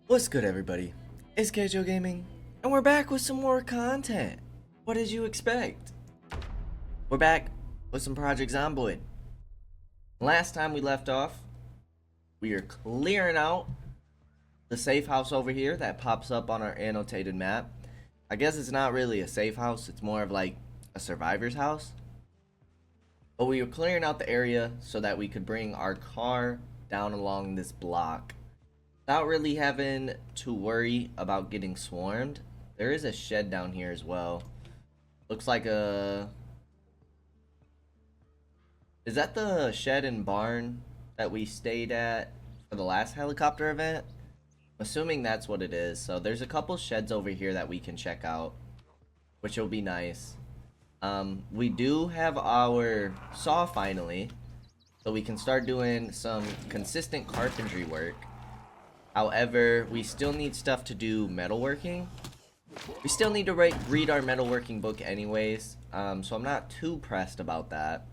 What's good, everybody? It's Kaige-O Gaming, and we're back with some more content. What did you expect? We're back with some Project Zomboid. Last time we left off, we are clearing out the safe house over here that pops up on our annotated map. I guess it's not really a safe house, it's more of like a survivor's house. But we were clearing out the area so that we could bring our car down along this block without really having to worry about getting swarmed. There is a shed down here as well. Looks like a... Is that the shed and barn that we stayed at for the last helicopter event? I'm assuming that's what it is. So there's a couple sheds over here that we can check out, which will be nice. We do have our saw finally, so we can start doing some consistent carpentry work. However, we still need stuff to do metalworking. We still need to read our metalworking book anyways, so I'm not too pressed about that.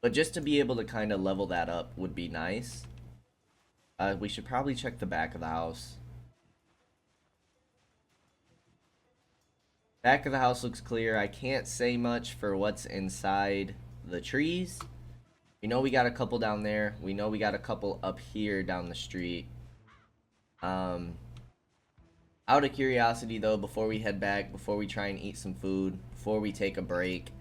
But just to be able to kind of level that up would be nice. We should probably check the back of the house. Back of the house looks clear. I can't say much for what's inside the trees. We know we got a couple down there. We know we got a couple up here down the street. Out of curiosity though, before we head back, before we try and eat some food, before we take a break,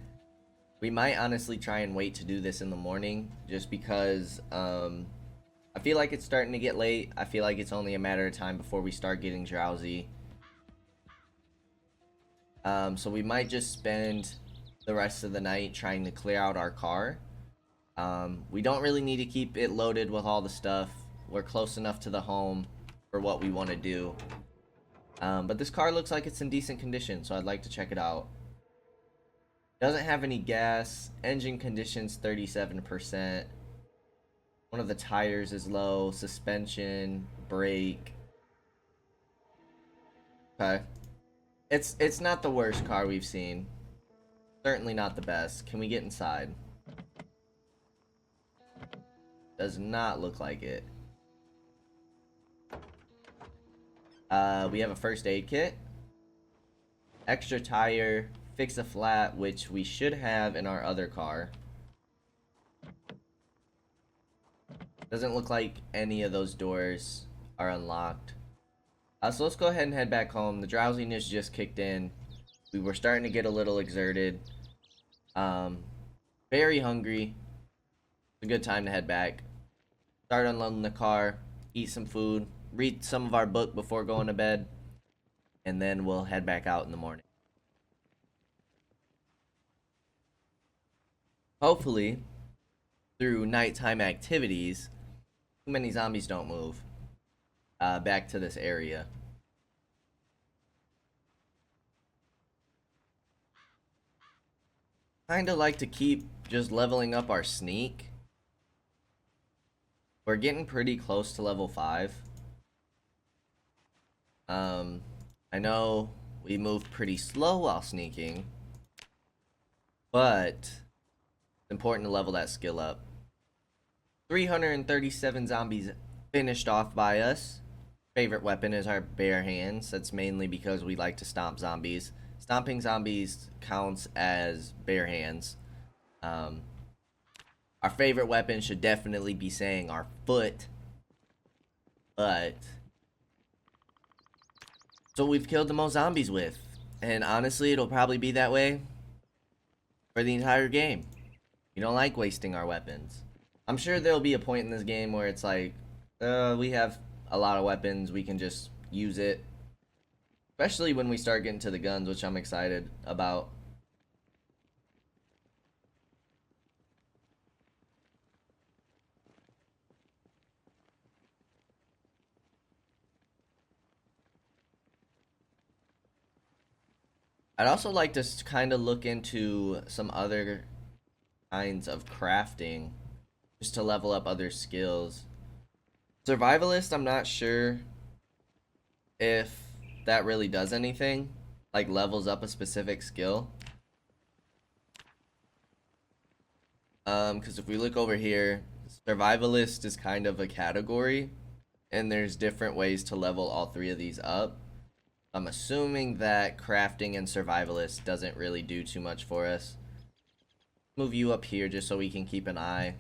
we might honestly try and wait to do this in the morning, just because I feel like it's starting to get late. I feel like it's only a matter of time before we start getting drowsy. So we might just spend the rest of the night trying to clear out our car. We don't really need to keep it loaded with all the stuff. We're close enough to the home for what we want to do. But this car looks like it's in decent condition, so I'd like to check it out. Doesn't have any gas. Engine conditions 37%. One of the tires is low. Suspension, brake. Okay. It's not the worst car we've seen. Certainly not the best. Can we get inside? Does not look like it. We have a first aid kit. Extra tire. Fix a flat, which we should have in our other car. Doesn't look like any of those doors are unlocked. So let's go ahead and head back home. The drowsiness just kicked in. We were starting to get a little exerted. Very hungry. It's a good time to head back. Start unloading the car. Eat some food. Read some of our book before going to bed. And then we'll head back out in the morning. Hopefully, through nighttime activities, too many zombies don't move back to this area. Kinda like to keep just leveling up our sneak. We're getting pretty close to level 5. I know we move pretty slow while sneaking, but it's important to level that skill up. 337 zombies finished off by us. Favorite weapon is our bare hands. That's mainly because we like to stomp zombies. Stomping zombies counts as bare hands. Our favorite weapon should definitely be saying our foot. But so we've killed the most zombies with. And honestly, it'll probably be that way for the entire game. We don't like wasting our weapons. I'm sure there'll be a point in this game where it's like, we have a lot of weapons, we can just use it. Especially when we start getting to the guns, which I'm excited about. I'd also like to kind of look into some other kinds of crafting, just to level up other skills. Survivalist, I'm not sure if that really does anything, like levels up a specific skill. Because if we look over here, survivalist is kind of a category, and there's different ways to level all three of these up. I'm assuming that crafting and survivalist doesn't really do too much for us. Move you up here just so we can keep an eye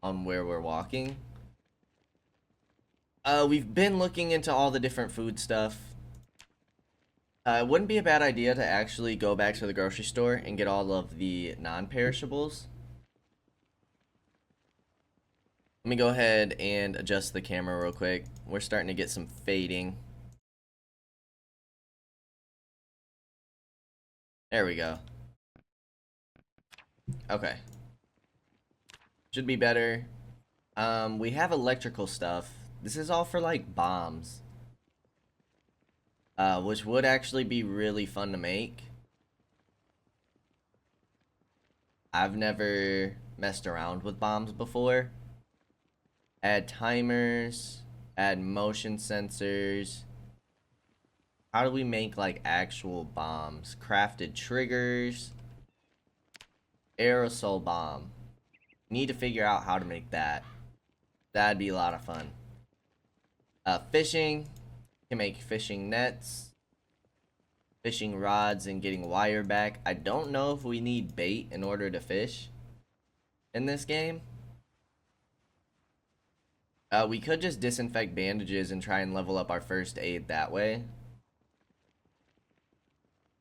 on where we're walking. We've been looking into all the different food stuff. It wouldn't be a bad idea to actually go back to the grocery store and get all of the non-perishables. Let me go ahead and adjust the camera real quick. We're starting to get some fading. There we go. Okay. Should be better. We have electrical stuff. This is all for like bombs. Which would actually be really fun to make. I've never messed around with bombs before. Add timers, add motion sensors. How do we make like actual bombs? Crafted triggers. Aerosol bomb. Need to figure out how to make that. That'd be a lot of fun. Fishing. Can make fishing nets. Fishing rods and getting wire back. I don't know if we need bait in order to fish in this game. We could just disinfect bandages and try and level up our first aid that way.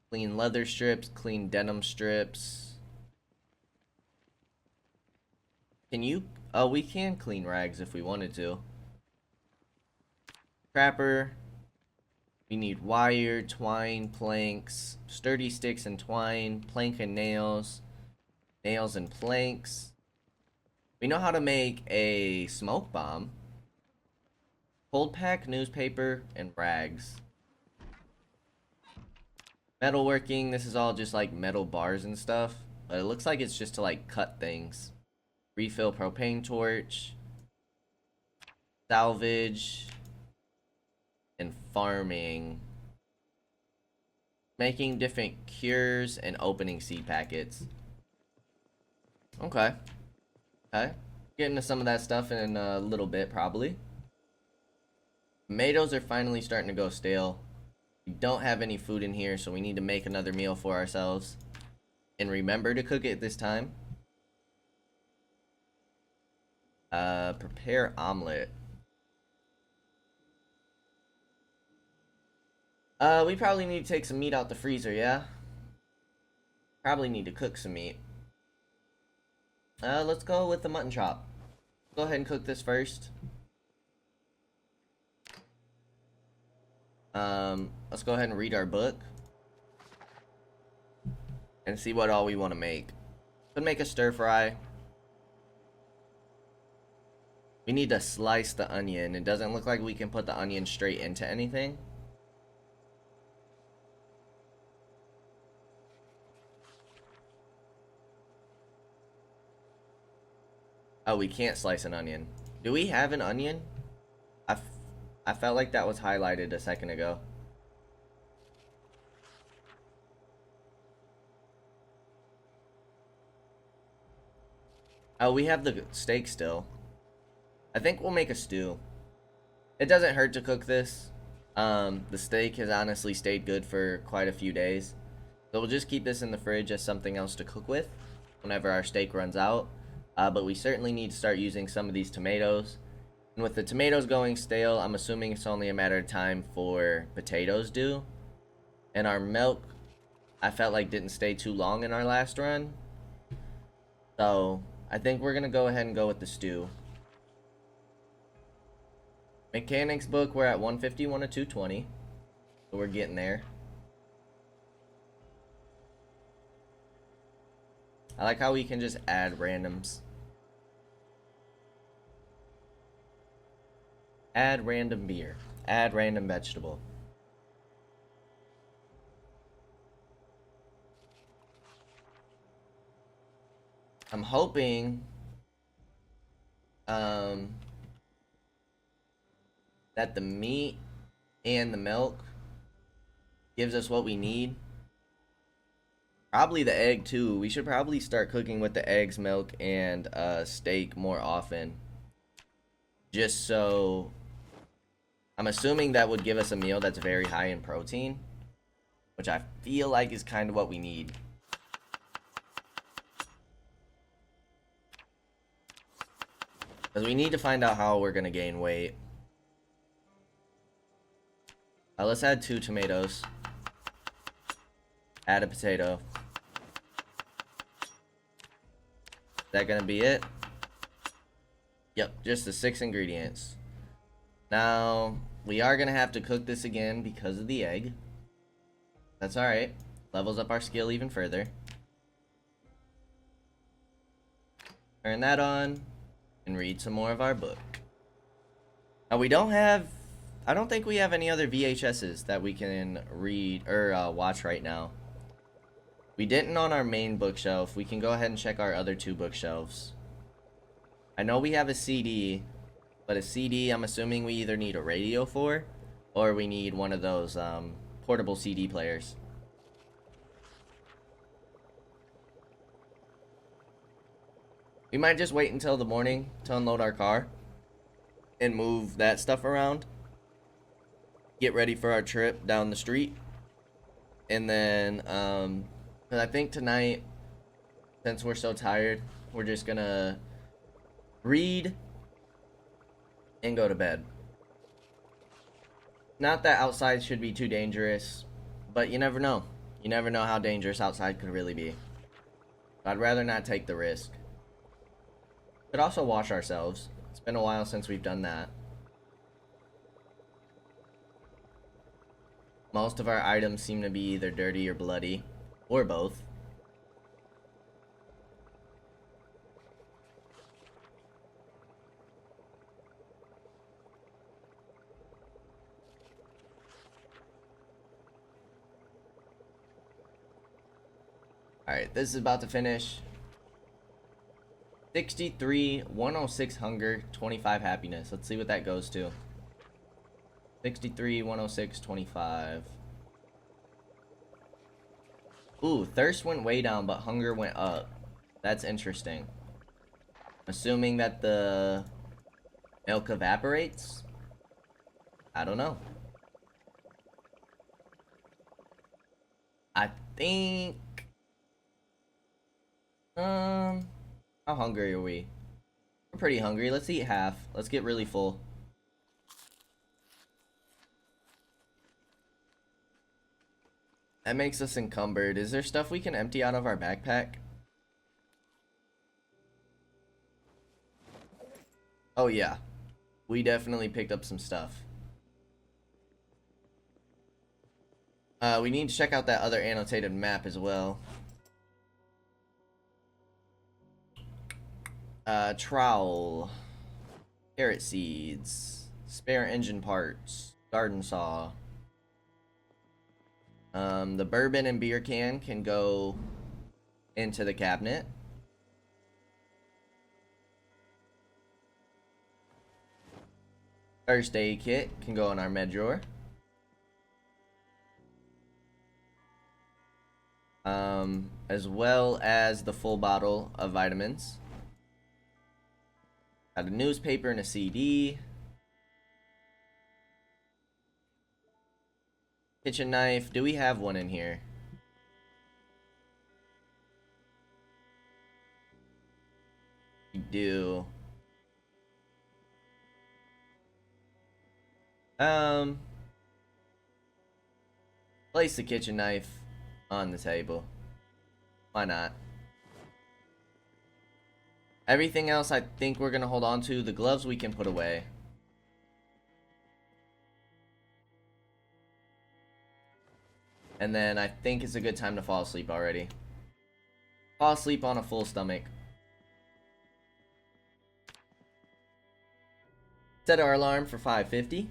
Clean leather strips, clean denim strips. Can you? Oh, we can clean rags if we wanted to. Crapper. We need wire, twine, planks, sturdy sticks and twine, plank and nails, nails and planks. We know how to make a smoke bomb. Cold pack, newspaper, and rags. Metalworking, this is all just like metal bars and stuff. But it looks like it's just to like cut things. Refill propane torch. Salvage. And farming. Making different cures and opening seed packets. Okay. Okay. Get into some of that stuff in a little bit probably. Tomatoes are finally starting to go stale. We don't have any food in here, so we need to make another meal for ourselves. And remember to cook it this time. Prepare omelet. We probably need to take some meat out the freezer, yeah? Probably need to cook some meat. Let's go with the mutton chop. Go ahead and cook this first. Let's go ahead and read our book. And see what all we want to make. Could make a stir fry. We need to slice the onion. It doesn't look like we can put the onion straight into anything. Oh, we can't slice an onion. Do we have an onion? I felt like that was highlighted a second ago. Oh, we have the steak still. I think we'll make a stew. It doesn't hurt to cook this. The steak has honestly stayed good for quite a few days. So we'll just keep this in the fridge as something else to cook with whenever our steak runs out. But we certainly need to start using some of these tomatoes. And with the tomatoes going stale, I'm assuming it's only a matter of time for potatoes do. And our milk, I felt like didn't stay too long in our last run. So I think we're going to go ahead and go with the stew. Mechanics book, we're at 151 to 220. So we're getting there. I like how we can just add randoms. Add random beer. Add random vegetable. I'm hoping that the meat and the milk gives us what we need. Probably the egg too. We should probably start cooking with the eggs, milk, and steak more often. Just so I'm assuming that would give us a meal that's very high in protein, which I feel like is kind of what we need. Because we need to find out how we're going to gain weight. Let's add 2 tomatoes. Add a potato. Is that going to be it? Yep, just the 6 ingredients. Now, we are going to have to cook this again because of the egg. That's alright. Levels up our skill even further. Turn that on and read some more of our book. Now, we don't have... I don't think we have any other VHSs that we can read or watch right now. We didn't on our main bookshelf. We can go ahead and check our other 2 bookshelves. I know we have a CD, but a CD I'm assuming we either need a radio for or we need one of those portable CD players. We might just wait until the morning to unload our car and move that stuff around. Get ready for our trip down the street. And then, 'cause I think tonight, since we're so tired, we're just gonna read and go to bed. Not that outside should be too dangerous, but you never know. You never know how dangerous outside could really be. I'd rather not take the risk. Could also wash ourselves. It's been a while since we've done that. Most of our items seem to be either dirty or bloody, or both. Alright, this is about to finish. 63, 106 hunger, 25 happiness. Let's see what that goes to. 63, 106, 25. Ooh, thirst went way down, but hunger went up. That's interesting. Assuming that the milk evaporates? I don't know. I think... How hungry are we? We're pretty hungry. Let's eat half. Let's get really full. That makes us encumbered. Is there stuff we can empty out of our backpack? Oh yeah. We definitely picked up some stuff. We need to check out that other annotated map as well. Trowel. Carrot seeds. Spare engine parts. Garden saw. The bourbon and beer can go into the cabinet. First aid kit can go in our med drawer. As well as the full bottle of vitamins. Got a newspaper and a CD. Kitchen knife. Do we have one in here? We do. Place the kitchen knife on the table. Why not? Everything else I think we're gonna hold on to. The gloves we can put away. And then I think it's a good time to fall asleep already. Fall asleep on a full stomach. Set our alarm for 5:50.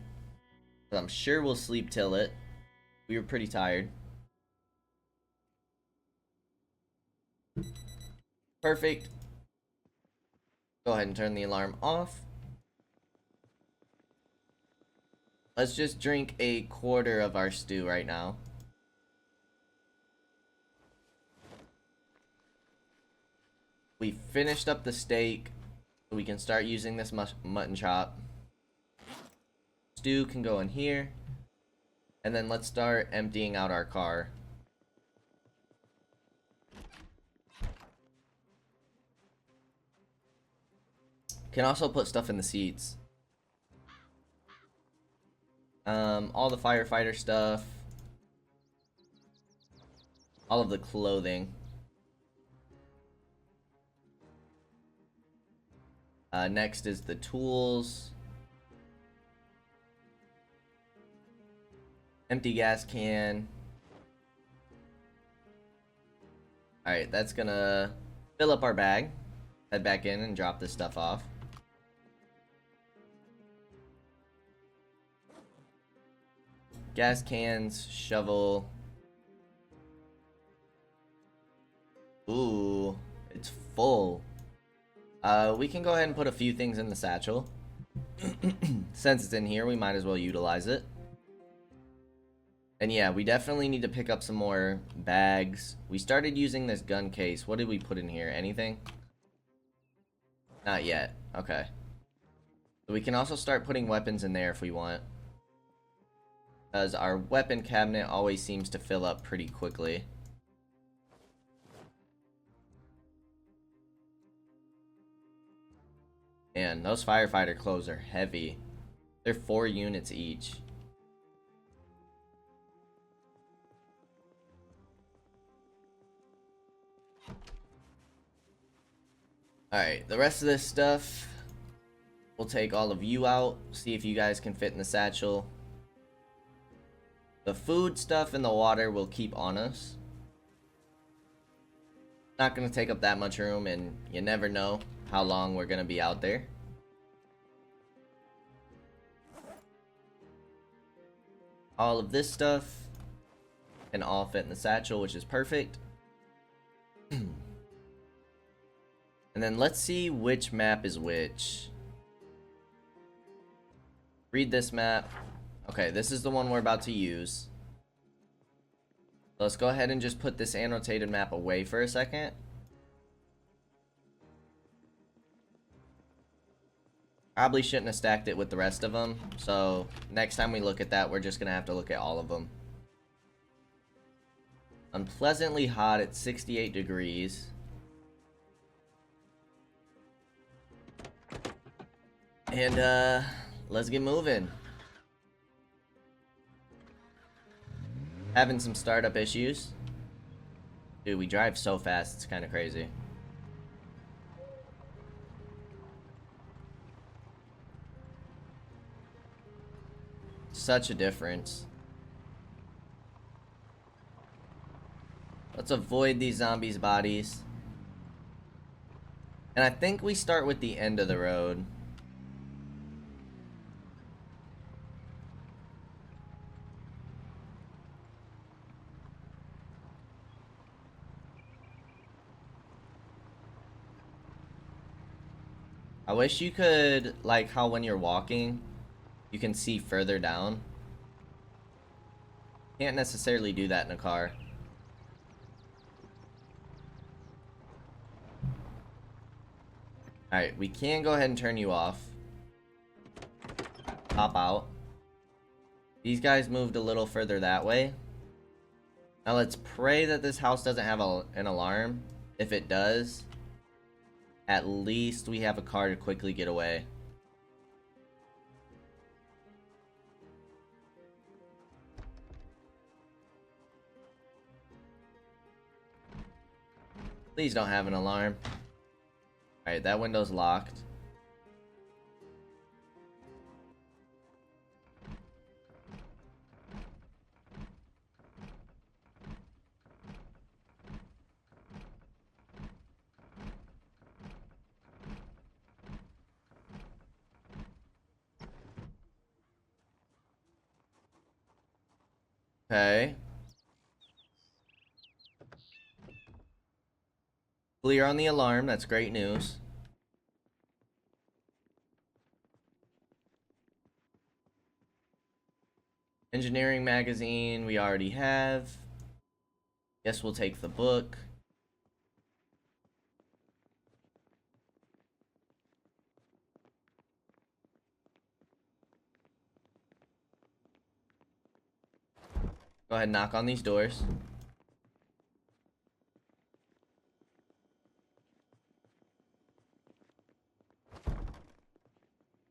I'm sure we'll sleep till it. We were pretty tired. Perfect. Go ahead and turn the alarm off. Let's just drink a quarter of our stew right now. We finished up the steak. We can start using this mutton chop. Stew can go in here. And then let's start emptying out our car. Can also put stuff in the seats. All the firefighter stuff. All of the clothing. Next is the tools. Empty gas can. Alright, that's gonna fill up our bag. Head back in and drop this stuff off. Gas cans, shovel. Ooh, it's full. We can go ahead and put a few things in the satchel. Since it's in here, we might as well utilize it. And yeah, we definitely need to pick up some more bags. We started using this gun case. What did we put in here? Anything? Not yet. Okay. So we can also start putting weapons in there if we want. Because our weapon cabinet always seems to fill up pretty quickly. Man, those firefighter clothes are heavy. They're 4 units each. Alright, the rest of this stuff, we'll take all of you out, see if you guys can fit in the satchel. The food stuff and the water we'll keep on us. Not going to take up that much room, and you never know how long we're going to be out there. All of this stuff can all fit in the satchel, which is perfect. And then let's see which map is which. Read this map. Okay, this is the one we're about to use. Let's go ahead and just put this annotated map away for a second. Probably shouldn't have stacked it with the rest of them. So next time we look at that, we're just going to have to look at all of them. Unpleasantly hot at 68 degrees. And let's get moving. Having some startup issues. Dude, we drive so fast, it's kind of crazy. Such a difference. Let's avoid these zombies' bodies. And I think we start with the end of the road. I wish you could, like how when you're walking, you can see further down. Can't necessarily do that in a car. Alright, we can go ahead and turn you off. Pop out. These guys moved a little further that way. Now let's pray that this house doesn't have an alarm. If it does, at least we have a car to quickly get away. Please don't have an alarm. Alright, that window's locked. Okay. Clear on the alarm, that's great news. Engineering magazine, we already have. Guess we'll take the book. Go ahead and knock on these doors.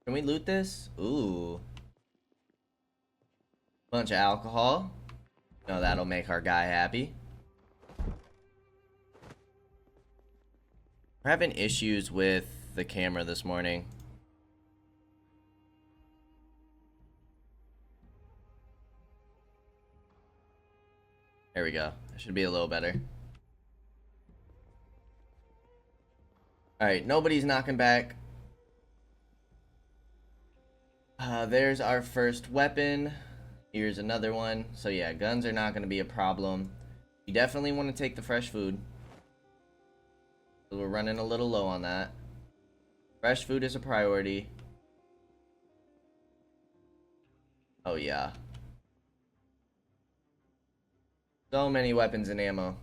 Can we loot this? Ooh. Bunch of alcohol. No, that'll make our guy happy. We're having issues with the camera this morning. There we go. That should be a little better. Alright, nobody's knocking back. There's our first weapon. Here's another one. So yeah, guns are not going to be a problem. You definitely want to take the fresh food. So we're running a little low on that. Fresh food is a priority. Oh yeah. So many weapons and ammo.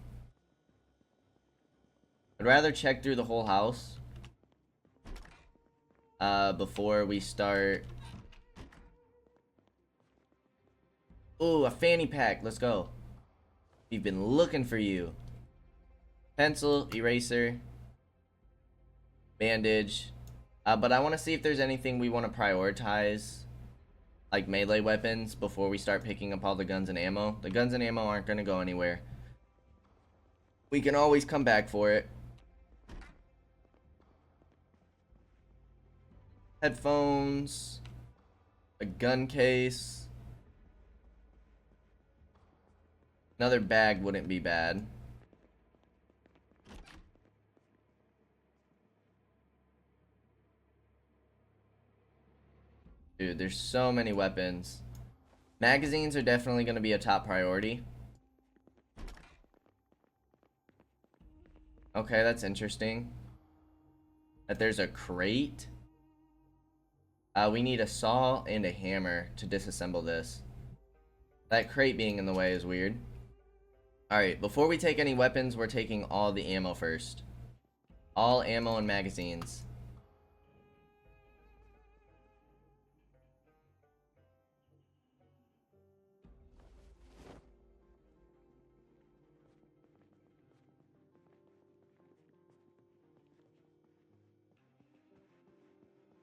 I'd rather check through the whole house before we start. Ooh, a fanny pack. Let's go. We've been looking for you. Pencil, eraser, bandage. But I want to see if there's anything we want to prioritize, like melee weapons, before we start picking up all the guns and ammo. The guns and ammo aren't going to go anywhere. We can always come back for it. Headphones, a gun case. Another bag wouldn't be bad. Dude, there's so many weapons. Magazines are definitely going to be a top priority. Okay, that's interesting. That there's a crate. We need a saw and a hammer to disassemble this. That crate being in the way is weird. Alright, before we take any weapons, we're taking all the ammo first. All ammo and magazines.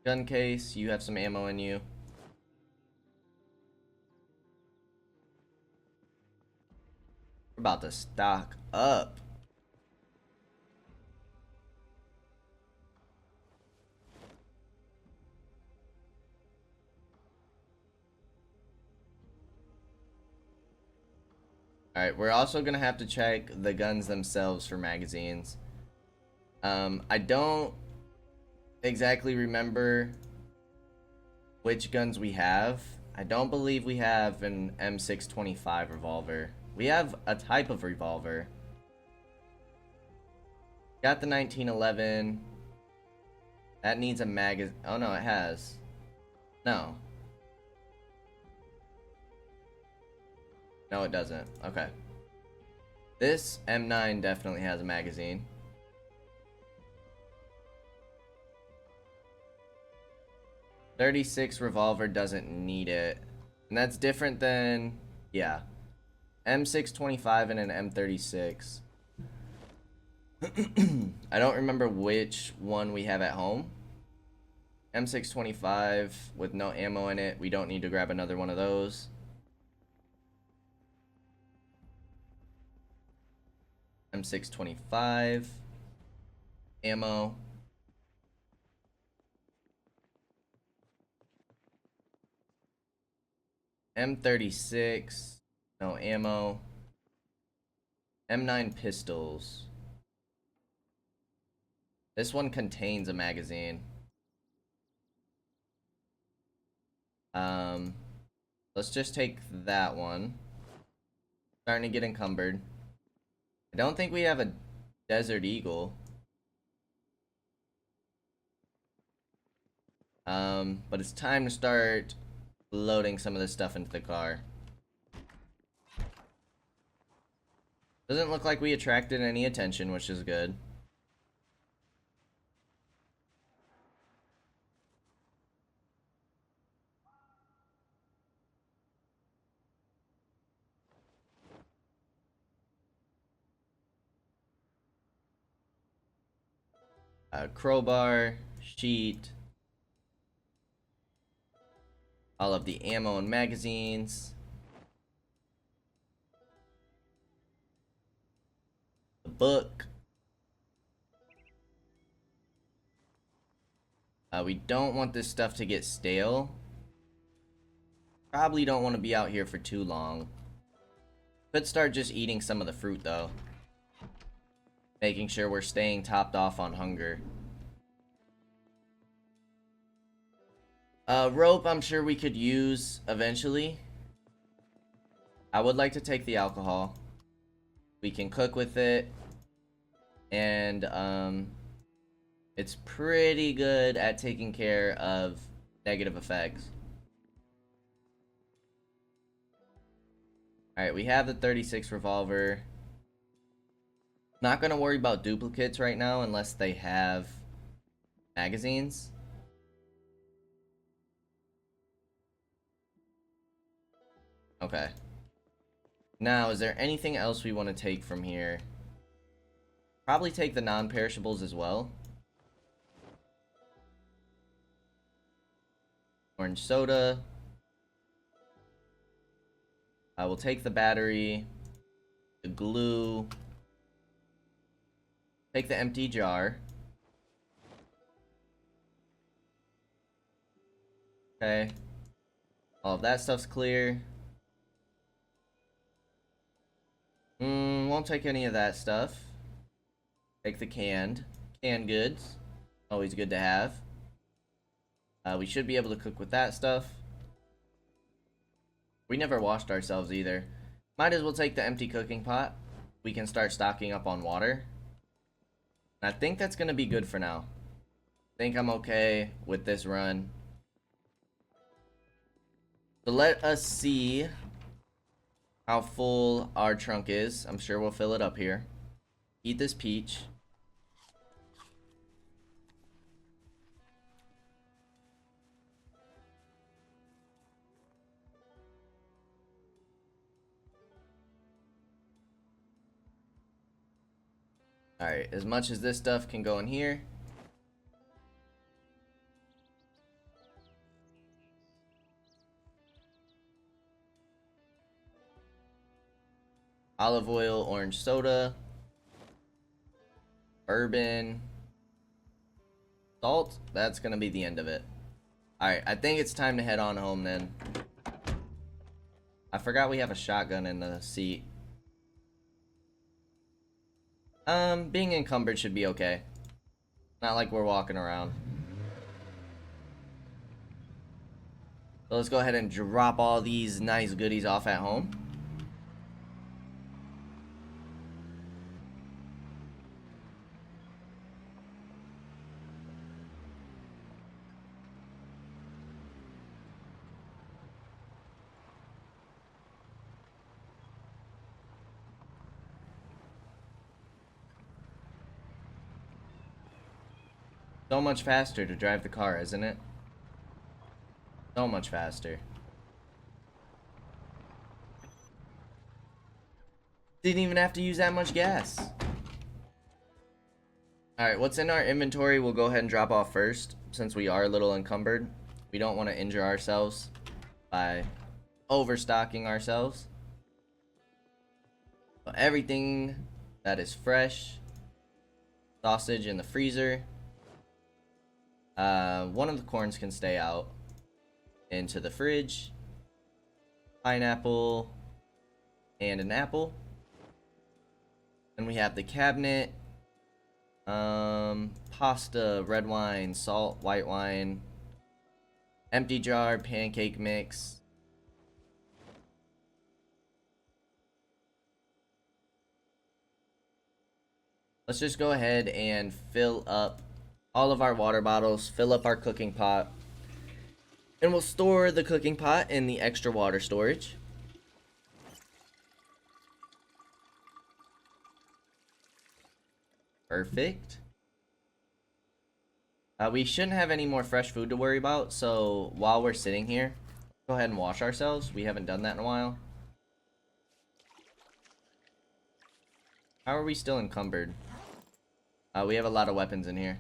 Gun case, you have some ammo in you. We're about to stock up. Alright, we're also gonna have to check the guns themselves for magazines. I don't exactly remember which guns we have. I don't believe we have an M625 revolver. We have a type of revolver. Got the 1911. That needs a magazine. Oh no, it has. No. No, it doesn't. Okay. This M9 definitely has a magazine. .36 revolver doesn't need it. And that's different than, yeah, M625 and an M36. I don't remember which one we have at home. M625 with no ammo in it. We don't need to grab another one of those. M625 ammo. M36 no ammo. M9 pistols. This one contains a magazine. Let's just take that one. Starting to get encumbered. I don't think we have a Desert Eagle. But it's time to start loading some of this stuff into the car. Doesn't look like we attracted any attention, which is good. Crowbar, sheet, all of the ammo and magazines, the book. We don't want this stuff to get stale. Probably don't want to be out here for too long. Could start just eating some of the fruit though. Making sure we're staying topped off on hunger. Rope I'm sure we could use eventually. I would like to take the alcohol. We can cook with it. And it's pretty good at taking care of negative effects. Alright, we have the 36 revolver. Not gonna worry about duplicates right now unless they have magazines. Okay. Now, is there anything else we want to take from here? Probably take the non-perishables as well. Orange soda. We'll take the battery, the glue, take the empty jar. Okay. All of that stuff's clear. Won't take any of that stuff. Take the canned goods. Always good to have. We should be able to cook with that stuff. We never washed ourselves either. Might as well take the empty cooking pot. We can start stocking up on water. And I think that's gonna be good for now. I think I'm okay with this run. So let us see how full our trunk is. I'm sure we'll fill it up here. Eat this peach. Alright, as much as this stuff can go in here. Olive oil, orange soda, bourbon, salt. That's gonna be the end of it. Alright, I think it's time to head on home then. I forgot we have a shotgun in the seat. Being encumbered should be okay. Not like we're walking around. So let's go ahead and drop all these nice goodies off at home. So much faster to drive the car, isn't it? So much faster. Didn't even have to use that much gas. Alright, what's in our inventory we'll go ahead and drop off first, since we are a little encumbered. We don't want to injure ourselves by overstocking ourselves. So everything that is fresh. Sausage in the freezer. One of the corns can stay out into the fridge. Pineapple and an apple. And we have the cabinet. Pasta, red wine, salt, white wine, empty jar, pancake mix. Let's just go ahead and fill up all of our water bottles, fill up our cooking pot, and we'll store the cooking pot in the extra water storage. Perfect. We shouldn't have any more fresh food to worry about, so while we're sitting here, go ahead and wash ourselves. We haven't done that in a while. How are we still encumbered? We have a lot of weapons in here.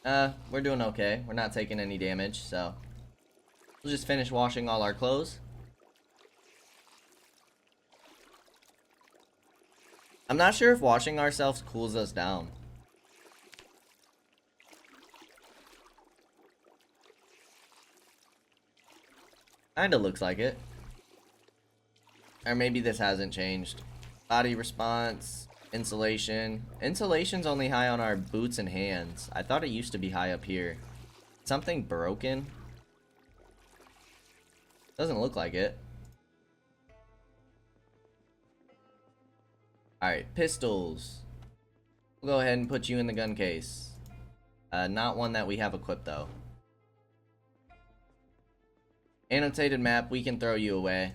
We're doing okay. We're not taking any damage, so we'll just finish washing all our clothes. I'm not sure if washing ourselves cools us down. Kinda looks like it. Or maybe this hasn't changed. Body response, insulation. Insulation's only high on our boots and hands. I thought it used to be high up here. Something broken? Doesn't look like it. Alright, pistols. We'll go ahead and put you in the gun case. Not one that we have equipped though. Annotated map, we can throw you away.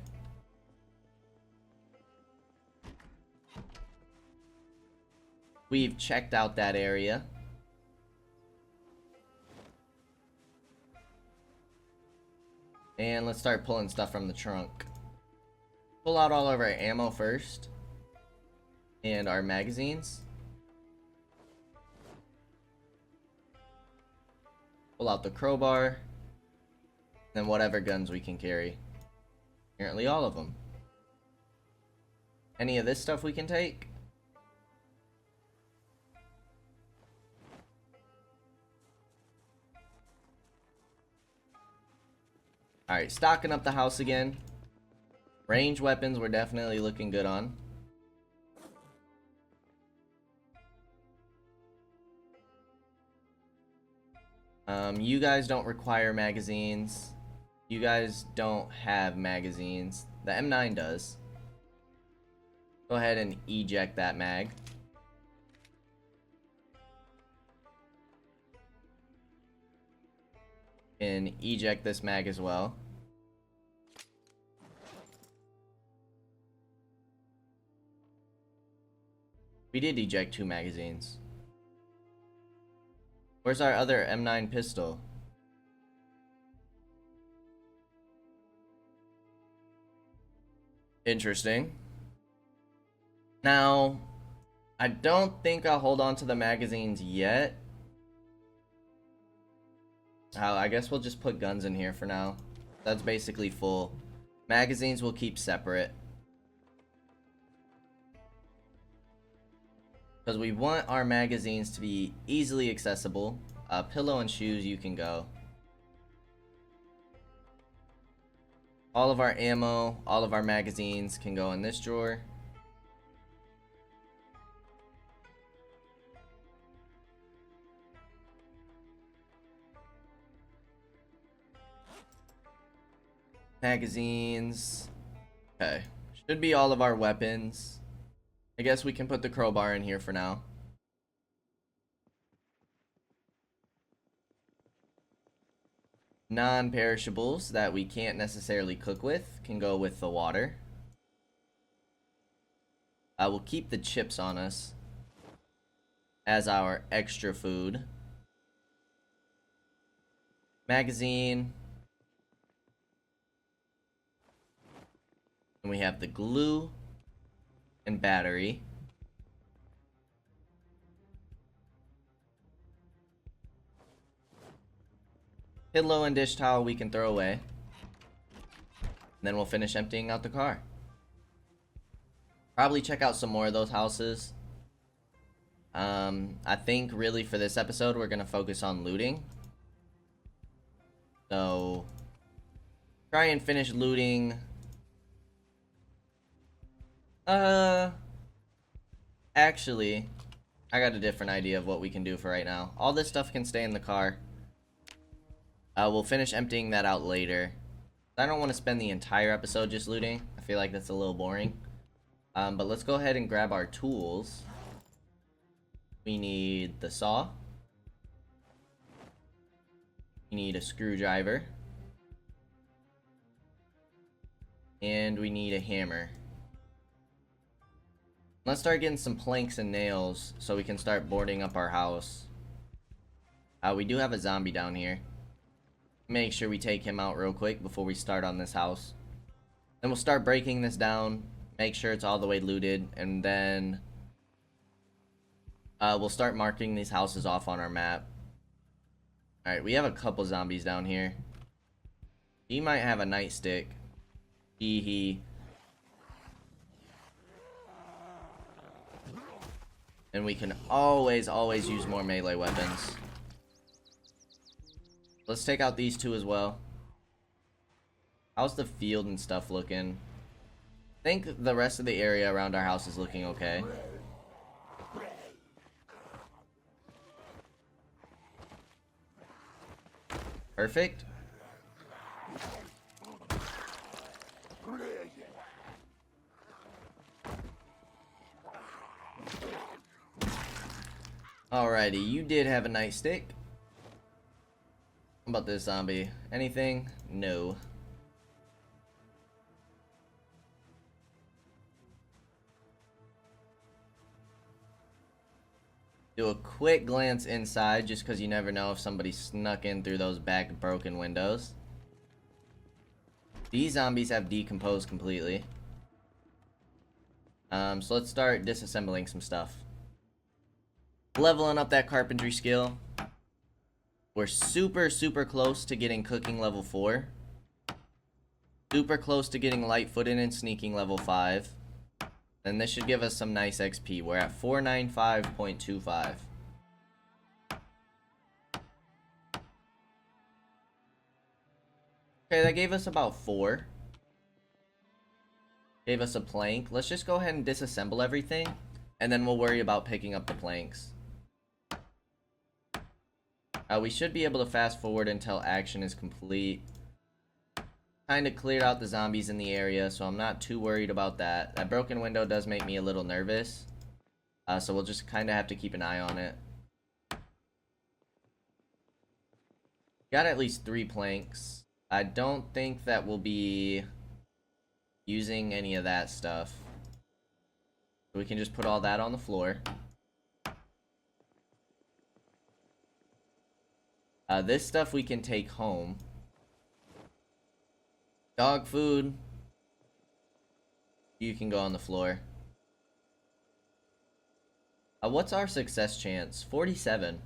We've checked out that area. And let's start pulling stuff from the trunk. Pull out all of our ammo first. And our magazines. Pull out the crowbar. Then whatever guns we can carry. Apparently all of them. Any of this stuff we can take? Alright, stocking up the house again. Range weapons we're definitely looking good on. You guys don't require magazines. You guys don't have magazines. The M9 does. Go ahead and eject that mag. And eject this mag as well. We did eject 2 magazines. Where's our other M9 pistol? Interesting. Now, I don't think I'll hold on to the magazines yet. I guess we'll just put guns in here for now. That's basically full. Magazines we'll keep separate. Because we want our magazines to be easily accessible. Pillow and shoes, you can go. All of our ammo, all of our magazines can go in this drawer. Magazines. Okay. Should be all of our weapons. I guess we can put the crowbar in here for now. Non-perishables that we can't necessarily cook with can go with the water. We'll keep the chips on us as our extra food. Magazine. And we have the glue and battery. Pillow and dish towel we can throw away. And then we'll finish emptying out the car. Probably check out some more of those houses. I think really for this episode we're gonna focus on looting. So try and finish looting. Actually, I got a different idea of what we can do for right now. All this stuff can stay in the car. We'll finish emptying that out later. I don't want to spend the entire episode just looting. I feel like that's a little boring. But let's go ahead and grab our tools. We need the saw. We need a screwdriver. And we need a hammer. Let's start getting some planks and nails so we can start boarding up our house. We do have a zombie down here. Make sure we take him out real quick before we start on this house. Then we'll start breaking this down, make sure it's all the way looted, and then we'll start marking these houses off on our map. Alright, we have a couple zombies down here. He might have a nightstick. He. And we can always use more melee weapons. Let's take out these two as well. How's the field and stuff looking? I think the rest of the area around our house is looking okay. Perfect. Alrighty, you did have a nightstick. How about this zombie? Anything? No. Do a quick glance inside just because you never know if somebody snuck in through those back broken windows. These zombies have decomposed completely. So let's start disassembling some stuff. Leveling up that carpentry skill. We're super close to getting cooking level 4. Super close to getting light-footed and sneaking level 5. Then this should give us some nice XP. We're at 495.25. Okay, that gave us about 4. Gave us a plank. Let's just go ahead and disassemble everything, and then we'll worry about picking up the planks. We should be able to fast forward until action is complete. Kind of cleared out the zombies in the area, so I'm not too worried about that. That broken window does make me a little nervous. So we'll just kind of have to keep an eye on it. Got at least 3 planks. I don't think that we'll be using any of that stuff. So we can just put all that on the floor. This stuff we can take home. Dog food. You can go on the floor. What's our success chance? 47.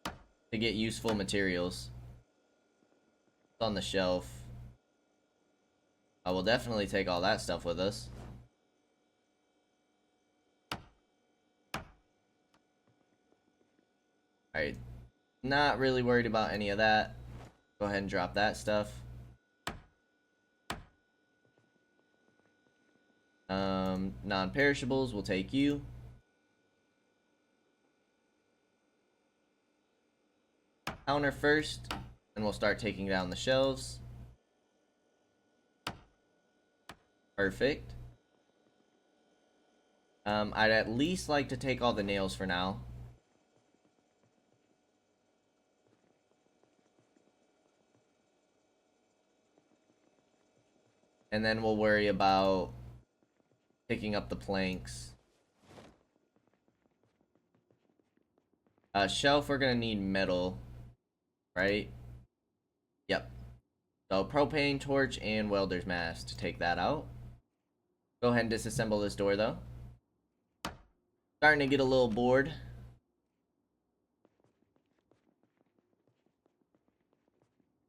To get useful materials. It's on the shelf. I will definitely take all that stuff with us. Alright. Not really worried about any of that. Go ahead and drop that stuff. Non-perishables, we'll take you. Counter first, and we'll start taking down the shelves. Perfect. I'd at least like to take all the nails for now. And then we'll worry about picking up the planks. Shelf, we're gonna need metal, right? Yep. So propane torch and welder's mask to take that out. Go ahead and disassemble this door though. Starting to get a little bored.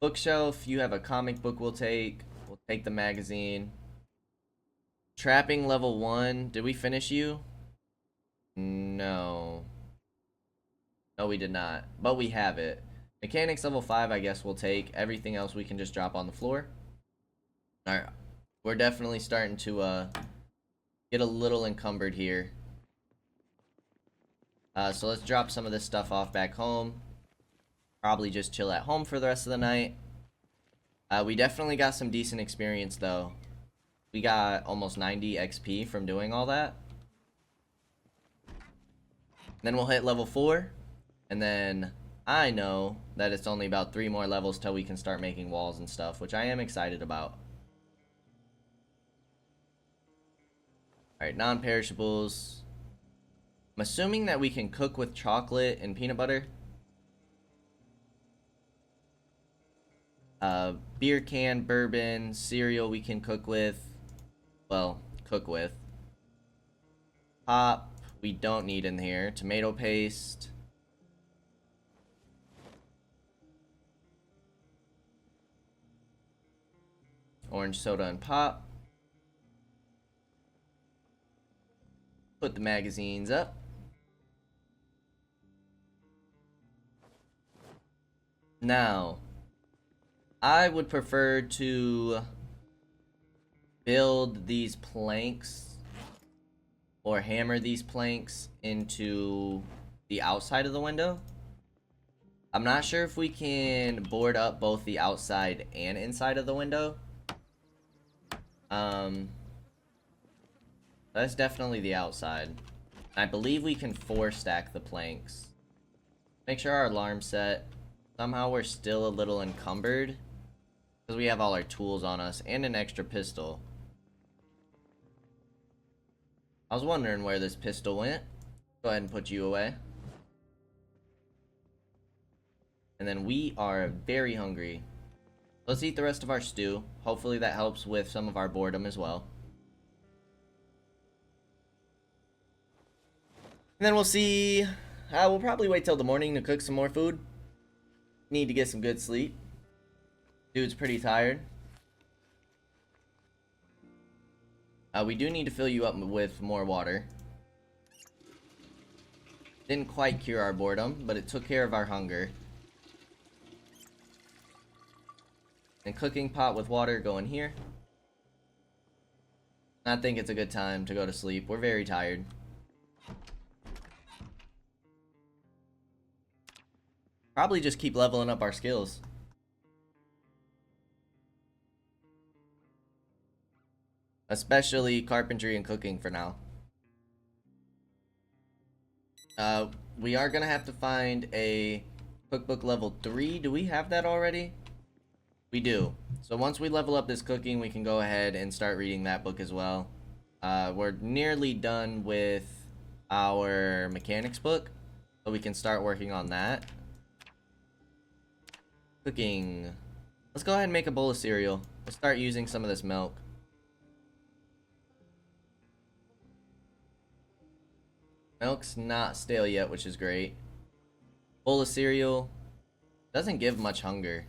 Bookshelf, you have a comic book we'll take. We'll take the magazine. Trapping level 1. Did we finish you? No. No, we did not. But we have it. Mechanics level 5, I guess we'll take. Everything else we can just drop on the floor. Alright. We're definitely starting to get a little encumbered here. So let's drop some of this stuff off back home. Probably just chill at home for the rest of the night. We definitely got some decent experience though. We got almost 90 XP from doing all that. Then we'll hit level 4. And then I know that it's only about 3 more levels till we can start making walls and stuff, which I am excited about. Alright, non-perishables. I'm assuming that we can cook with chocolate and peanut butter. Beer can, bourbon, cereal we can cook with. Well, cook with. Pop, we don't need in here. Tomato paste. Orange soda and pop. Put the magazines up. Now, I would prefer to build these planks or hammer these planks into the outside of the window. I'm not sure if we can board up both the outside and inside of the window. That's definitely the outside. I believe we can 4-stack the planks. Make sure our alarm's set. Somehow we're still a little encumbered because we have all our tools on us and an extra pistol. I was wondering where this pistol went. Go ahead and put you away. And then we are very hungry. Let's eat the rest of our stew. Hopefully that helps with some of our boredom as well. And then we'll see. We'll probably wait till the morning to cook some more food. Need to get some good sleep. Dude's pretty tired. We do need to fill you up with more water. Didn't quite cure our boredom, but it took care of our hunger. And cooking pot with water going here. I think it's a good time to go to sleep. We're very tired. Probably just keep leveling up our skills. Especially carpentry and cooking for now. We are gonna have to find a cookbook level 3. Do we have that already? We do. So once we level up this cooking, we can go ahead and start reading that book as well. We're nearly done with our mechanics book, so we can start working on that. Cooking. Let's go ahead and make a bowl of cereal. Let's start using some of this milk. Milk's not stale yet, which is great. Bowl of cereal. Doesn't give much hunger.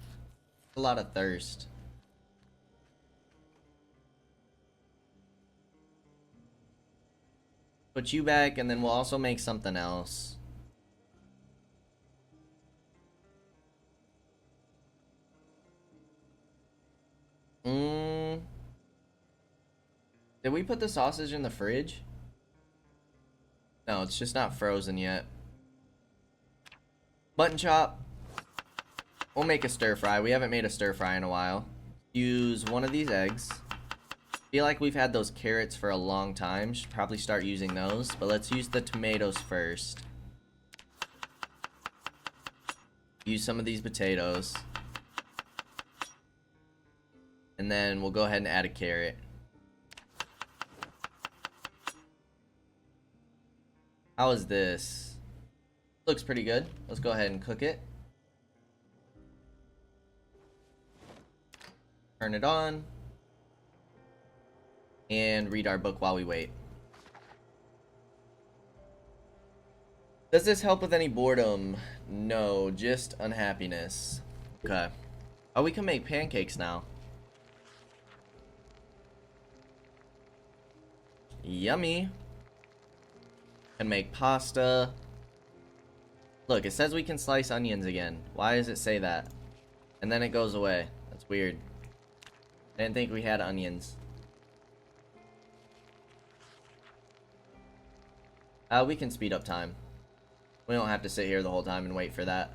A lot of thirst. Put you back, and then we'll also make something else. Did we put the sausage in the fridge? No, it's just not frozen yet. Mutton chop. We'll make a stir fry. We haven't made a stir fry in a while. Use one of these eggs. Feel like we've had those carrots for a long time. Should probably start using those. But let's use the tomatoes first. Use some of these potatoes. And then we'll go ahead and add a carrot. How is this? Looks pretty good. Let's go ahead and cook it. Turn it on. And read our book while we wait. Does this help with any boredom? No, just unhappiness. Okay. Oh, we can make pancakes now. Yummy. Can make pasta. Look, it says we can slice onions again. Why does it say that? And then it goes away. That's weird. I didn't think we had onions. We can speed up time. We don't have to sit here the whole time and wait for that.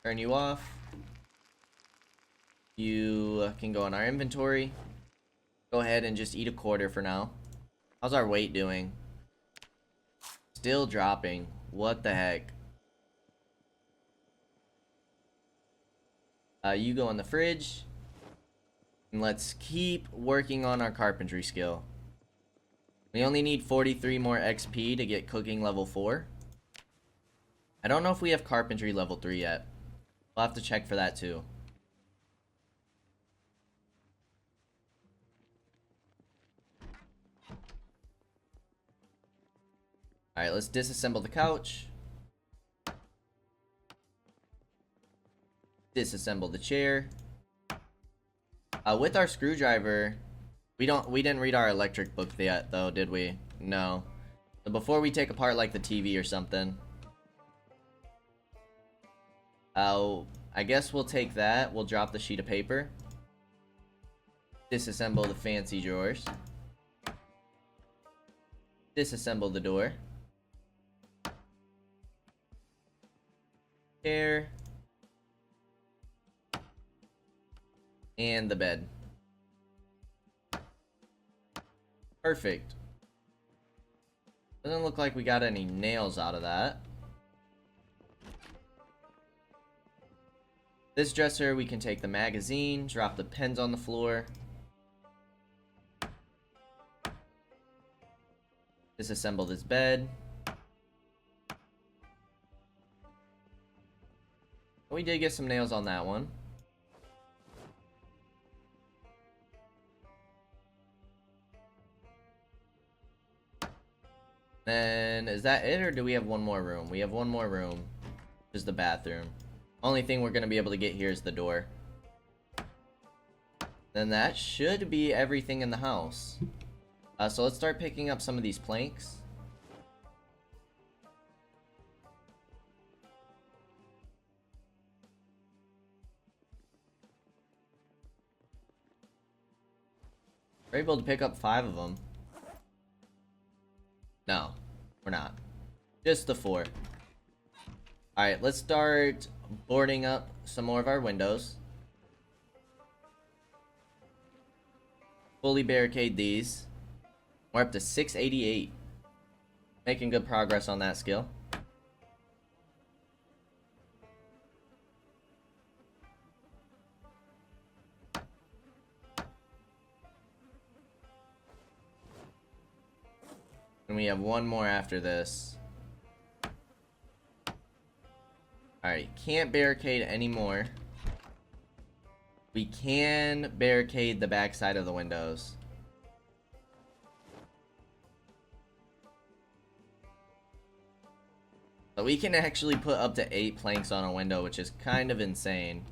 Turn you off. You can go in our inventory. Go ahead and just eat a quarter for now. How's our weight doing? Still dropping. What the heck? You go in the fridge. And let's keep working on our carpentry skill. We only need 43 more XP to get cooking level 4. I don't know if we have carpentry level 3 yet. We'll have to check for that too. Alright, let's disassemble the couch. Disassemble the chair. With our screwdriver, we didn't read our electric book yet, though, did we? No. So before we take apart like the TV or something, I guess we'll take that. We'll drop the sheet of paper. Disassemble the fancy drawers. Disassemble the door. Chair. And the bed. Perfect. Doesn't look like we got any nails out of that. This dresser, we can take the magazine, drop the pens on the floor. Disassemble this bed. We did get some nails on that one. Then, is that it, or do we have one more room? We have one more room, which is the bathroom. Only thing we're going to be able to get here is the door. Then that should be everything in the house. So let's start picking up some of these planks. We're able to pick up 5 of them. No, we're not. Just the 4. Alright, let's start boarding up some more of our windows. Fully barricade these. We're up to 688. Making good progress on that skill. And we have one more after this. Alright, can't barricade anymore. We can barricade the back side of the windows. So we can actually put up to 8 planks on a window, which is kind of insane.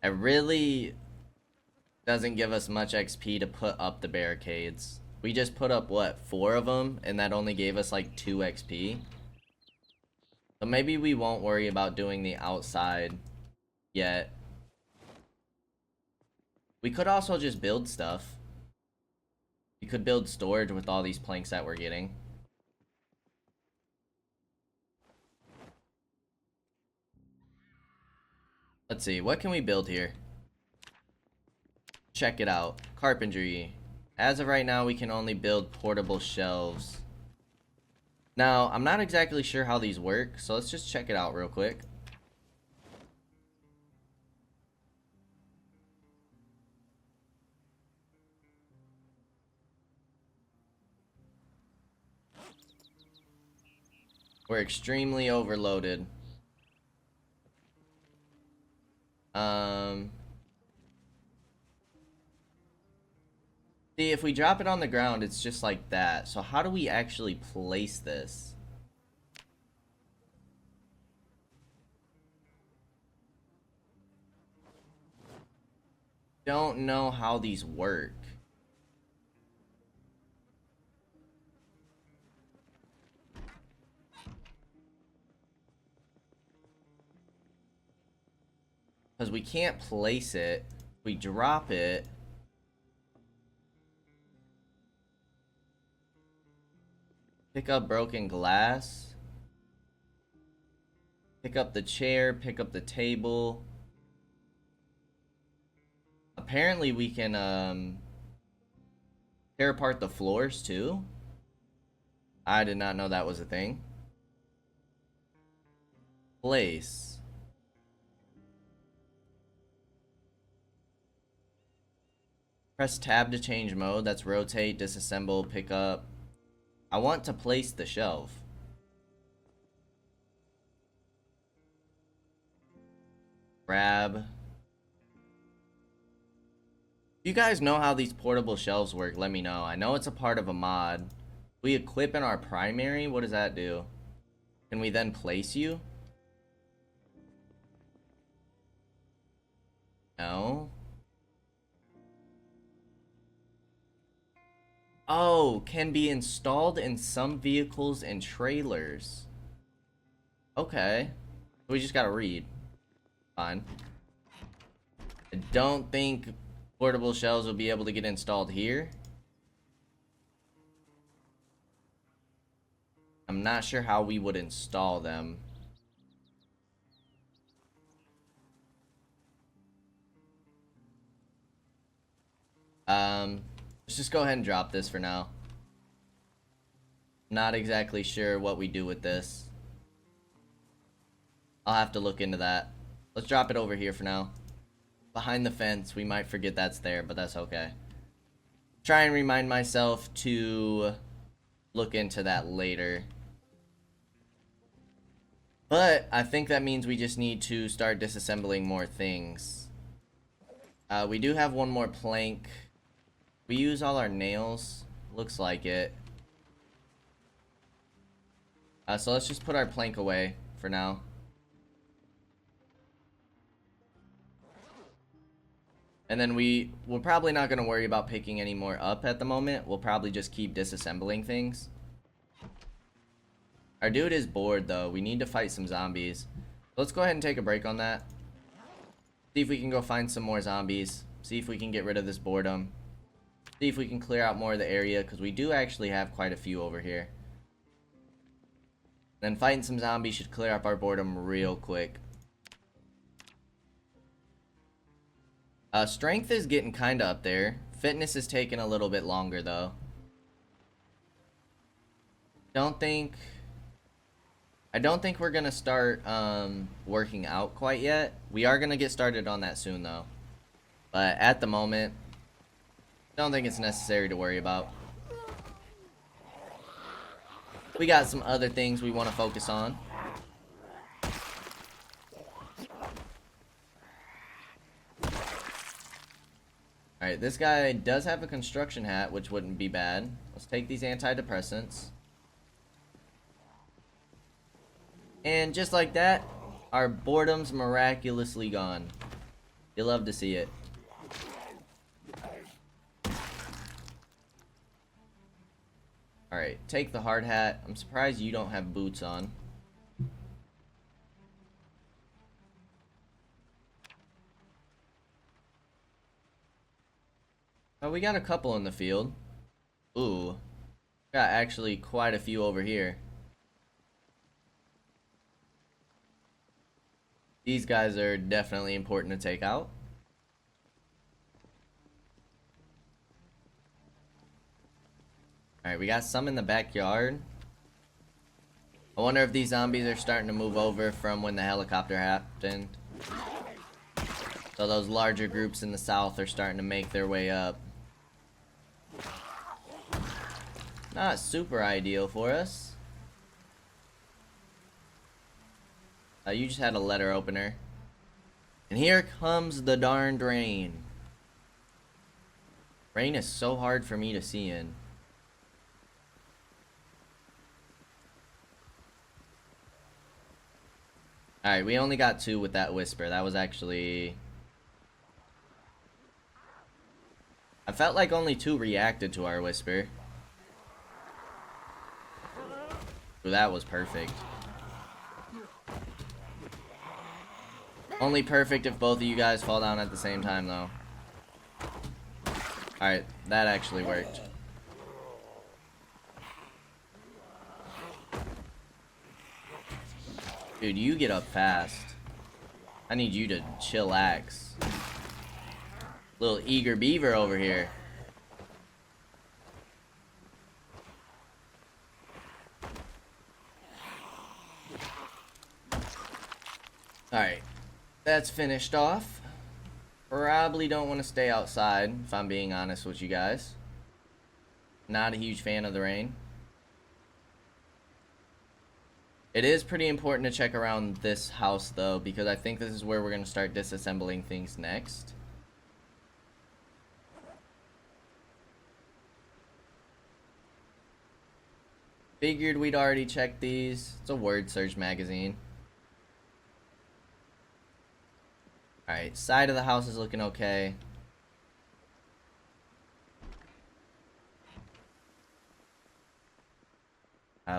It really doesn't give us much XP to put up the barricades. We just put up, what, 4 of them, and that only gave us like 2 XP. So maybe we won't worry about doing the outside yet. We could also just build stuff. We could build storage with all these planks that we're getting. Let's see, what can we build here? Check it out. Carpentry. As of right now, we can only build portable shelves. Now, I'm not exactly sure how these work, so let's just check it out real quick. We're extremely overloaded. See, if we drop it on the ground, it's just like that. So how do we actually place this? Don't know how these work. Because we can't place it. We drop it. Pick up broken glass. Pick up the chair. Pick up the table. Apparently we can tear apart the floors too. I did not know that was a thing. Place. Press tab to change mode. That's rotate, disassemble, pick up. I want to place the shelf. Grab. If you guys know how these portable shelves work, let me know. I know it's a part of a mod. We equip in our primary. What does that do? Can we then place you? No. Oh, can be installed in some vehicles and trailers. Okay. We just gotta read. Fine. I don't think portable shells will be able to get installed here. I'm not sure how we would install them. Let's just go ahead and drop this for now. Not exactly sure what we do with this. I'll have to look into that. Let's drop it over here for now. Behind the fence, we might forget that's there, but that's okay. Try and remind myself to look into that later. But I think that means we just need to start disassembling more things. We do have one more plank. We use all our nails. Looks like it. So let's just put our plank away for now. And then we're probably not going to worry about picking any more up at the moment. We'll probably just keep disassembling things. Our dude is bored though. We need to fight some zombies. Let's go ahead and take a break on that. See if we can go find some more zombies. See if we can get rid of this boredom. See if we can clear out more of the area, because we do actually have quite a few over here. Then fighting some zombies should clear up our boredom real quick. Strength is getting kind of up there. Fitness is taking a little bit longer though. I don't think we're gonna start working out quite yet. We are gonna get started on that soon though. But at the moment, don't think it's necessary to worry about. We got some other things we want to focus on. Alright, this guy does have a construction hat, which wouldn't be bad. Let's take these antidepressants. And just like that, our boredom's miraculously gone. You love to see it. Alright, take the hard hat. I'm surprised you don't have boots on. Oh, we got a couple in the field. Ooh. Got actually quite a few over here. These guys are definitely important to take out. Alright, we got some in the backyard. I wonder if these zombies are starting to move over from when the helicopter happened. So those larger groups in the south are starting to make their way up. Not super ideal for us. You just had a letter opener. And here comes the darned rain. Rain is so hard for me to see in. Alright, we only got 2 with that whisper. That was actually... I felt like only 2 reacted to our whisper. Ooh, that was perfect. Only perfect if both of you guys fall down at the same time, though. Alright, that actually worked. Dude, you get up fast. I need you to chillax. Little eager beaver over here. Alright, that's finished off. Probably don't want to stay outside, if I'm being honest with you guys. Not a huge fan of the rain. It is pretty important to check around this house, though, because I think this is where we're going to start disassembling things next. Figured we'd already checked these. It's a word search magazine. Alright, side of the house is looking okay.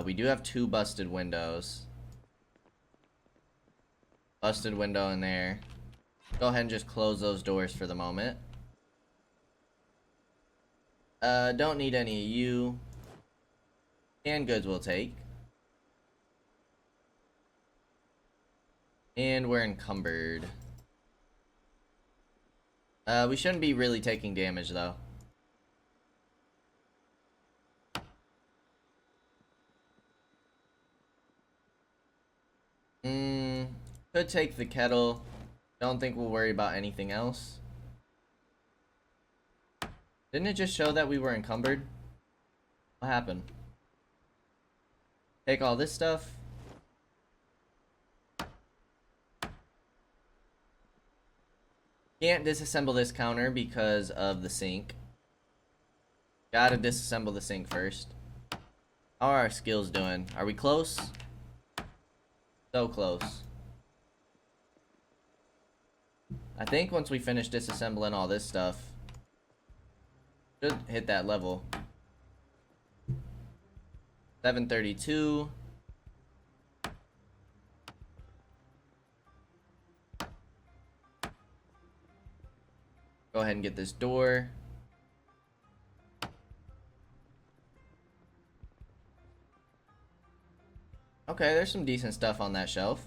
We do have 2 busted windows. Busted window in there. Go ahead and just close those doors for the moment. Don't need any of you. Canned goods we'll take. And we're encumbered. We shouldn't be really taking damage though. Could take the kettle. Don't think we'll worry about anything else. Didn't it just show that we were encumbered? What happened? Take all this stuff. Can't disassemble this counter because of the sink. Gotta disassemble the sink first. How are our skills doing? Are we close? So close. I think once we finish disassembling all this stuff, should hit that level. 732. Go ahead and get this door. Okay, there's some decent stuff on that shelf.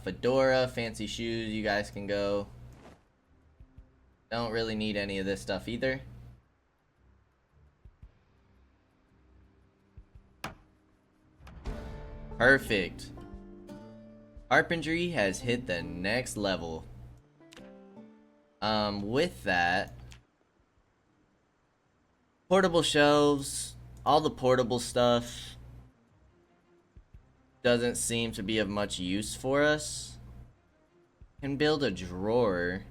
Fedora, fancy shoes, you guys can go. Don't really need any of this stuff either. Perfect. Carpentry has hit the next level. With that, portable shelves, all the portable stuff doesn't seem to be of much use for us. Can build a drawer.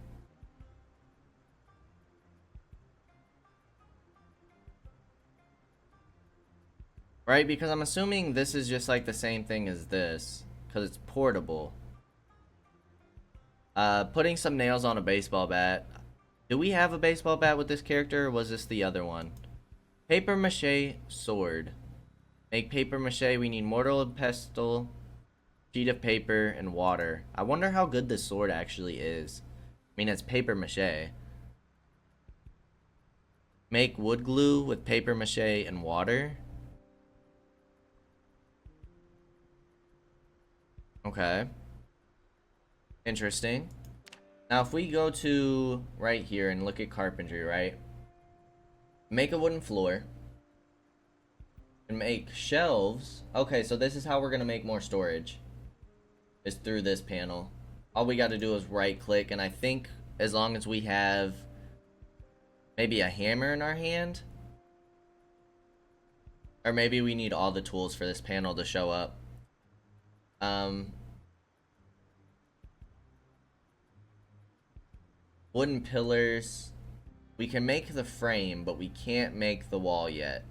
Right, because I'm assuming this is just like the same thing as this, because it's portable. Putting some nails on a baseball bat. Do we have a baseball bat with this character, or was this the other one? Paper mache sword. Make paper mache, we need mortar and pestle, sheet of paper, and water. I wonder how good this sword actually is. I mean, it's paper mache. Make wood glue with paper mache and water. Okay. Interesting. Now, if we go to right here and look at carpentry, right? Make a wooden floor. And make shelves. Okay, so this is how we're going to make more storage. Is through this panel. All we got to do is right click. And I think as long as we have maybe a hammer in our hand. Or maybe we need all the tools for this panel to show up. Wooden pillars. We can make the frame, but we can't make the wall yet.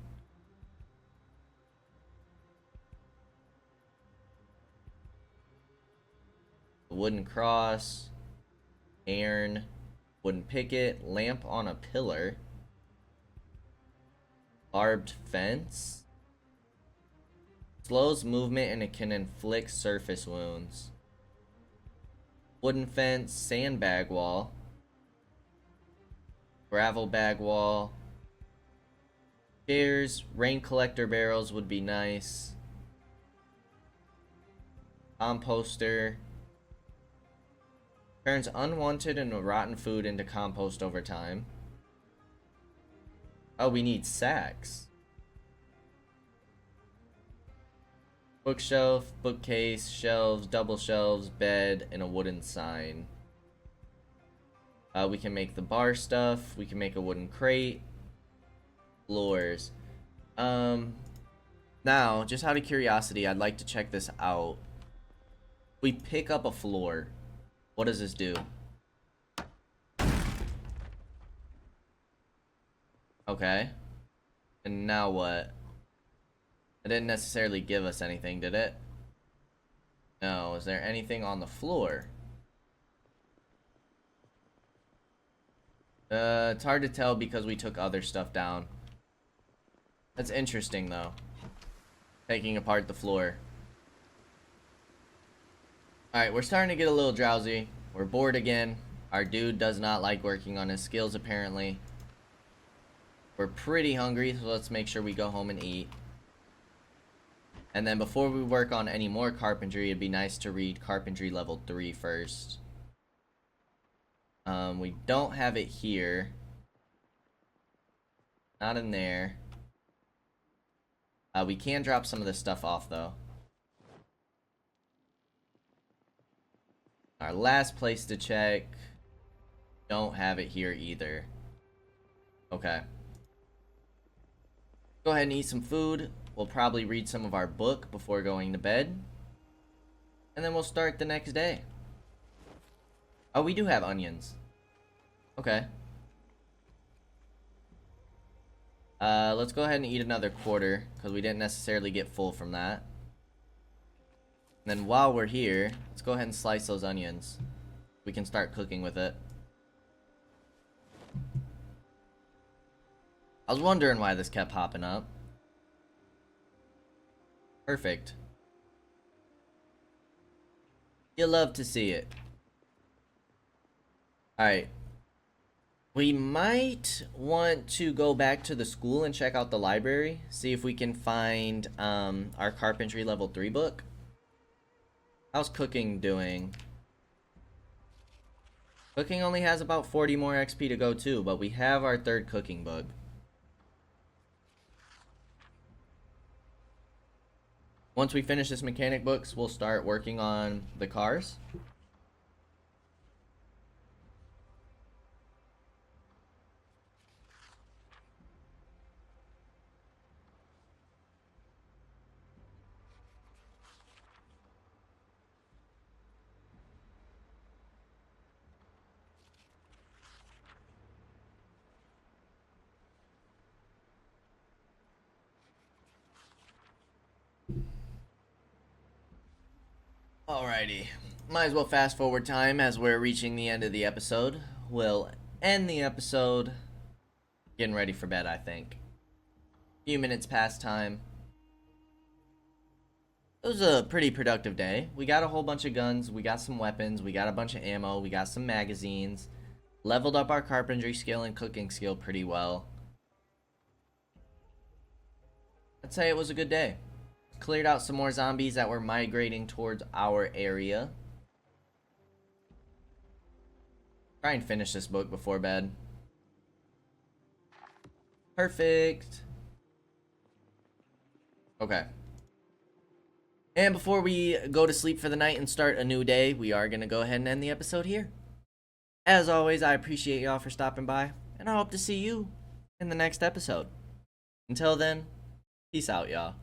Wooden cross. Iron. Wooden picket. Lamp on a pillar. Barbed fence. Slows movement and it can inflict surface wounds. Wooden fence. Sandbag wall. Gravel bag wall. Chairs. Rain collector barrels would be nice. Composter. Turns unwanted and rotten food into compost over time. Oh, we need sacks. Bookshelf, bookcase, shelves, double shelves, bed, and a wooden sign. We can make the bar stuff. We can make a wooden crate. Floors. Now, just out of curiosity, I'd like to check this out. We pick up a floor. What does this do? Okay. And now what? It didn't necessarily give us anything, did it? No. Is there anything on the floor? It's hard to tell because we took other stuff down. That's interesting, though. Taking apart the floor. Alright, we're starting to get a little drowsy. We're bored again. Our dude does not like working on his skills, apparently. We're pretty hungry, so let's make sure we go home and eat. And then before we work on any more carpentry, it'd be nice to read Carpentry level 3 first. We don't have it here. Not in there. We can drop some of this stuff off, though. Our last place to check. Don't have it here either. Okay. Go ahead and eat some food. We'll probably read some of our book before going to bed. And then we'll start the next day. Oh, we do have onions. Okay. Let's go ahead and eat another quarter, because we didn't necessarily get full from that. And then while we're here, let's go ahead and slice those onions. We can start cooking with it. I was wondering why this kept popping up. Perfect. You love to see it. Alright. We might want to go back to the school and check out the library. See if we can find our Carpentry level 3 book. How's cooking doing? Cooking only has about 40 more XP to go too, but we have our 3rd cooking book. Once we finish this mechanic books, we'll start working on the cars. Alrighty, might as well fast forward time as we're reaching the end of the episode. We'll end the episode getting ready for bed, I think. Few minutes past time. It was a pretty productive day. We got a whole bunch of guns, we got some weapons, we got a bunch of ammo, we got some magazines. Leveled up our carpentry skill and cooking skill pretty well. I'd say it was a good day. Cleared out some more zombies that were migrating towards our area. Try and finish this book before bed. Perfect. Okay. And before we go to sleep for the night and start a new day, we are going to go ahead and end the episode here. As always, I appreciate y'all for stopping by, and I hope to see you in the next episode. Until then, peace out, y'all.